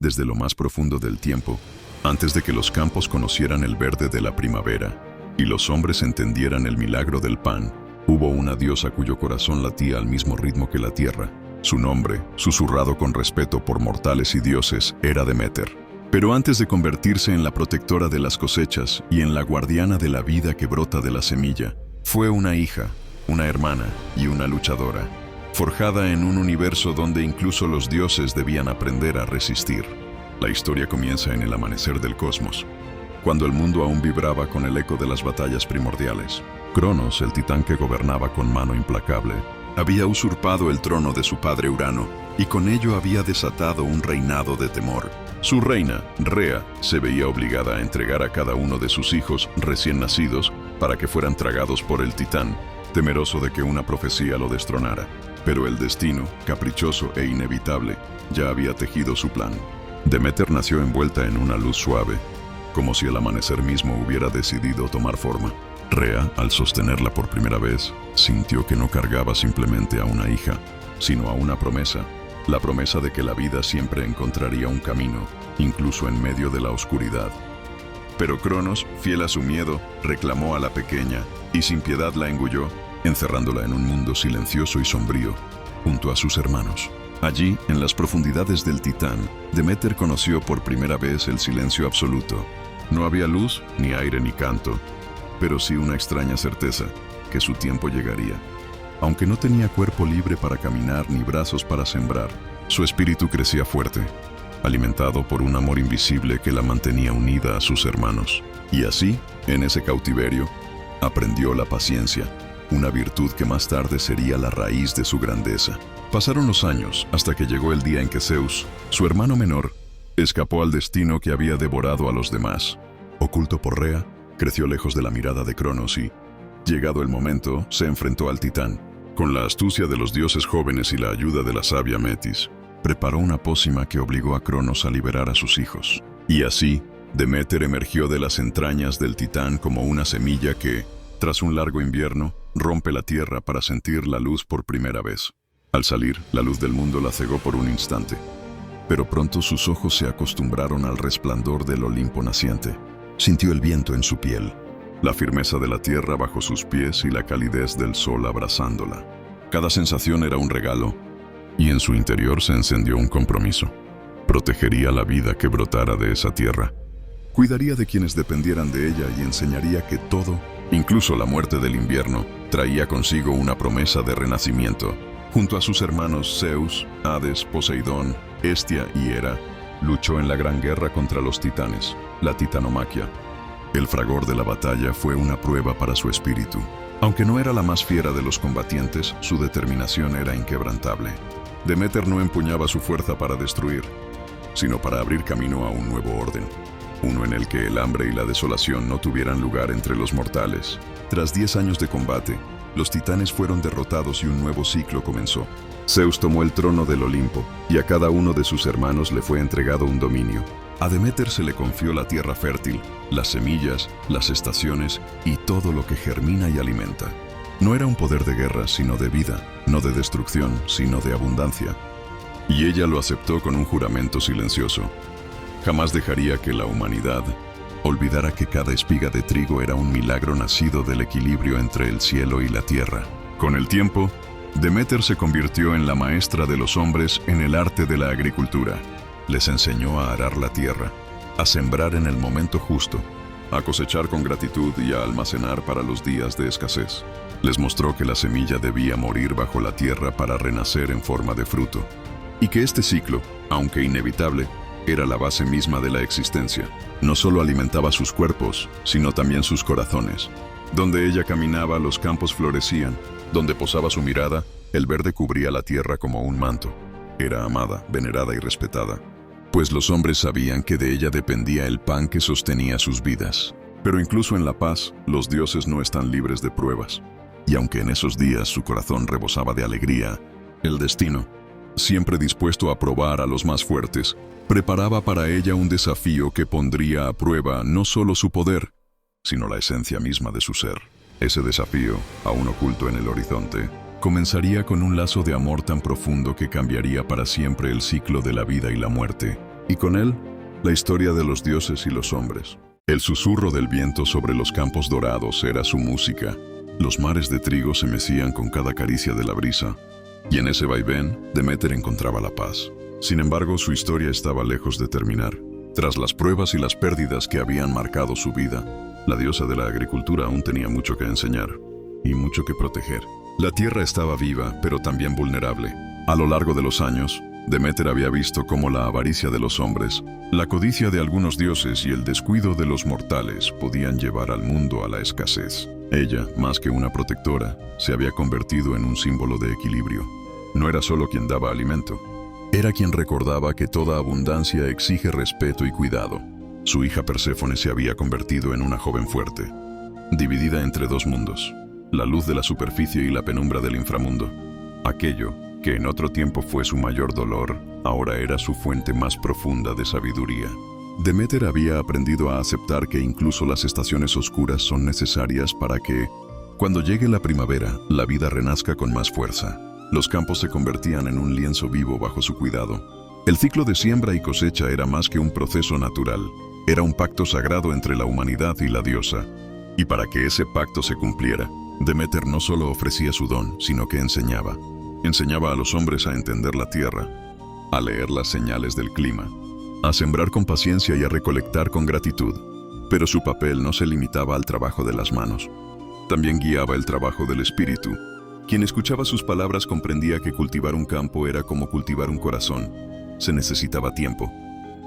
desde lo más profundo del tiempo, antes de que los campos conocieran el verde de la primavera y los hombres entendieran el milagro del pan, hubo una diosa cuyo corazón latía al mismo ritmo que la tierra. Su nombre, susurrado con respeto por mortales y dioses, era Deméter. Pero antes de convertirse en la protectora de las cosechas y en la guardiana de la vida que brota de la semilla, fue una hija, una hermana y una luchadora, forjada en un universo donde incluso los dioses debían aprender a resistir. La historia comienza en el amanecer del cosmos, cuando el mundo aún vibraba con el eco de las batallas primordiales. Cronos, el titán que gobernaba con mano implacable, había usurpado el trono de su padre Urano y con ello había desatado un reinado de temor. Su reina, Rea, se veía obligada a entregar a cada uno de sus hijos recién nacidos para que fueran tragados por el titán, temeroso de que una profecía lo destronara. Pero el destino, caprichoso e inevitable, ya había tejido su plan. Deméter nació envuelta en una luz suave, como si el amanecer mismo hubiera decidido tomar forma. Rea, al sostenerla por primera vez, sintió que no cargaba simplemente a una hija, sino a una promesa, la promesa de que la vida siempre encontraría un camino, incluso en medio de la oscuridad. Pero Cronos, fiel a su miedo, reclamó a la pequeña y sin piedad la engulló, encerrándola en un mundo silencioso y sombrío, junto a sus hermanos. Allí, en las profundidades del Titán, Deméter conoció por primera vez el silencio absoluto. No había luz, ni aire, ni canto, pero sí una extraña certeza, que su tiempo llegaría. Aunque no tenía cuerpo libre para caminar ni brazos para sembrar, su espíritu crecía fuerte, alimentado por un amor invisible que la mantenía unida a sus hermanos. Y así, en ese cautiverio, aprendió la paciencia, una virtud que más tarde sería la raíz de su grandeza. Pasaron los años hasta que llegó el día en que Zeus, su hermano menor, escapó al destino que había devorado a los demás. Oculto por Rea, creció lejos de la mirada de Cronos y, llegado el momento, se enfrentó al titán. Con la astucia de los dioses jóvenes y la ayuda de la sabia Metis, preparó una pócima que obligó a Cronos a liberar a sus hijos. Y así, Deméter emergió de las entrañas del titán como una semilla que, tras un largo invierno, rompe la tierra para sentir la luz por primera vez. Al salir, la luz del mundo la cegó por un instante, pero pronto sus ojos se acostumbraron al resplandor del Olimpo naciente. Sintió el viento en su piel, la firmeza de la tierra bajo sus pies y la calidez del sol abrazándola. Cada sensación era un regalo, y en su interior se encendió un compromiso. Protegería la vida que brotara de esa tierra. Cuidaría de quienes dependieran de ella y enseñaría que todo, incluso la muerte del invierno, traía consigo una promesa de renacimiento. Junto a sus hermanos Zeus, Hades, Poseidón, Hestia y Hera, luchó en la gran guerra contra los titanes, la titanomaquia. El fragor de la batalla fue una prueba para su espíritu. Aunque no era la más fiera de los combatientes, su determinación era inquebrantable. Deméter no empuñaba su fuerza para destruir, sino para abrir camino a un nuevo orden. Uno en el que el hambre y la desolación no tuvieran lugar entre los mortales. Tras 10 años de combate, los titanes fueron derrotados y un nuevo ciclo comenzó. Zeus tomó el trono del Olimpo, y a cada uno de sus hermanos le fue entregado un dominio. A Deméter se le confió la tierra fértil, las semillas, las estaciones y todo lo que germina y alimenta. No era un poder de guerra, sino de vida, no de destrucción, sino de abundancia. Y ella lo aceptó con un juramento silencioso. Jamás dejaría que la humanidad olvidara que cada espiga de trigo era un milagro nacido del equilibrio entre el cielo y la tierra. Con el tiempo, Deméter se convirtió en la maestra de los hombres en el arte de la agricultura. Les enseñó a arar la tierra, a sembrar en el momento justo, a cosechar con gratitud y a almacenar para los días de escasez. Les mostró que la semilla debía morir bajo la tierra para renacer en forma de fruto, y que este ciclo, aunque inevitable, era la base misma de la existencia. No solo alimentaba sus cuerpos, sino también sus corazones. Donde ella caminaba, los campos florecían. Donde posaba su mirada, el verde cubría la tierra como un manto. Era amada, venerada y respetada, pues los hombres sabían que de ella dependía el pan que sostenía sus vidas. Pero incluso en la paz, los dioses no están libres de pruebas. Y aunque en esos días su corazón rebosaba de alegría, el destino, siempre dispuesto a probar a los más fuertes, preparaba para ella un desafío que pondría a prueba no solo su poder, sino la esencia misma de su ser. Ese desafío, aún oculto en el horizonte, comenzaría con un lazo de amor tan profundo que cambiaría para siempre el ciclo de la vida y la muerte. y con él, la historia de los dioses y los hombres. El susurro del viento sobre los campos dorados era su música. Los mares de trigo se mecían con cada caricia de la brisa, y en ese vaivén, Deméter encontraba la paz. Sin embargo, su historia estaba lejos de terminar. Tras las pruebas y las pérdidas que habían marcado su vida, la diosa de la agricultura aún tenía mucho que enseñar y mucho que proteger. La tierra estaba viva, pero también vulnerable. A lo largo de los años, Deméter había visto cómo la avaricia de los hombres, la codicia de algunos dioses y el descuido de los mortales podían llevar al mundo a la escasez. Ella, más que una protectora, se había convertido en un símbolo de equilibrio. No era solo quien daba alimento, era quien recordaba que toda abundancia exige respeto y cuidado. Su hija Perséfone se había convertido en una joven fuerte, dividida entre dos mundos, la luz de la superficie y la penumbra del inframundo. Aquello, que en otro tiempo fue su mayor dolor, ahora era su fuente más profunda de sabiduría. Deméter había aprendido a aceptar que incluso las estaciones oscuras son necesarias para que, cuando llegue la primavera, la vida renazca con más fuerza. Los campos se convertían en un lienzo vivo bajo su cuidado. El ciclo de siembra y cosecha era más que un proceso natural, era un pacto sagrado entre la humanidad y la diosa. Y para que ese pacto se cumpliera, Deméter no solo ofrecía su don, sino que enseñaba. Enseñaba a los hombres a entender la tierra, a leer las señales del clima, a sembrar con paciencia y a recolectar con gratitud. Pero su papel no se limitaba al trabajo de las manos. También guiaba el trabajo del espíritu. Quien escuchaba sus palabras comprendía que cultivar un campo era como cultivar un corazón. Se necesitaba tiempo,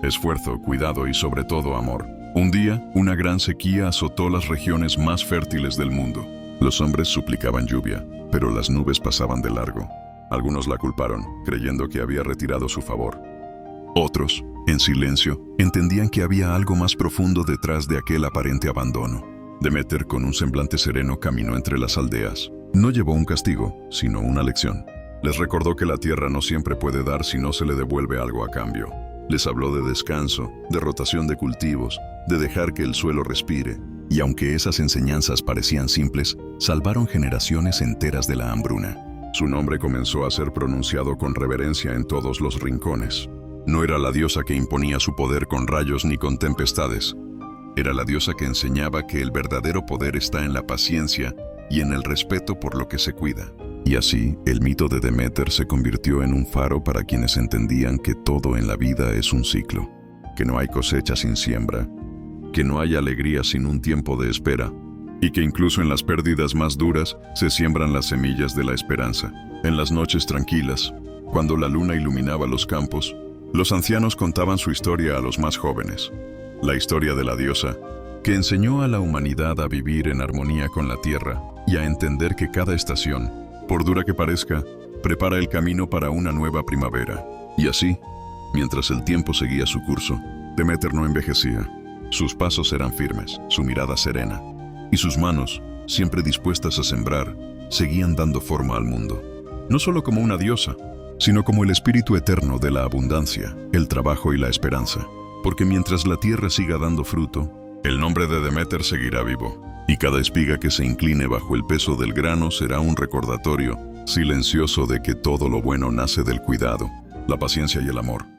esfuerzo, cuidado y sobre todo amor. Un día, una gran sequía azotó las regiones más fértiles del mundo. Los hombres suplicaban lluvia, pero las nubes pasaban de largo. Algunos la culparon, creyendo que había retirado su favor. Otros, en silencio, entendían que había algo más profundo detrás de aquel aparente abandono. Deméter, con un semblante sereno, caminó entre las aldeas. No llevó un castigo, sino una lección. Les recordó que la tierra no siempre puede dar si no se le devuelve algo a cambio. Les habló de descanso, de rotación de cultivos, de dejar que el suelo respire. Y aunque esas enseñanzas parecían simples, salvaron generaciones enteras de la hambruna. Su nombre comenzó a ser pronunciado con reverencia en todos los rincones. No era la diosa que imponía su poder con rayos ni con tempestades. Era la diosa que enseñaba que el verdadero poder está en la paciencia y en el respeto por lo que se cuida. Y así, el mito de Deméter se convirtió en un faro para quienes entendían que todo en la vida es un ciclo, que no hay cosecha sin siembra, que no hay alegría sin un tiempo de espera, y que incluso en las pérdidas más duras se siembran las semillas de la esperanza. En las noches tranquilas, cuando la luna iluminaba los campos, los ancianos contaban su historia a los más jóvenes, la historia de la diosa, que enseñó a la humanidad a vivir en armonía con la tierra y a entender que cada estación, por dura que parezca, prepara el camino para una nueva primavera. Y así, mientras el tiempo seguía su curso, Deméter no envejecía. Sus pasos eran firmes, su mirada serena, y sus manos, siempre dispuestas a sembrar, seguían dando forma al mundo. No solo como una diosa, sino como el espíritu eterno de la abundancia, el trabajo y la esperanza. Porque mientras la tierra siga dando fruto, el nombre de Deméter seguirá vivo, y cada espiga que se incline bajo el peso del grano será un recordatorio silencioso de que todo lo bueno nace del cuidado, la paciencia y el amor.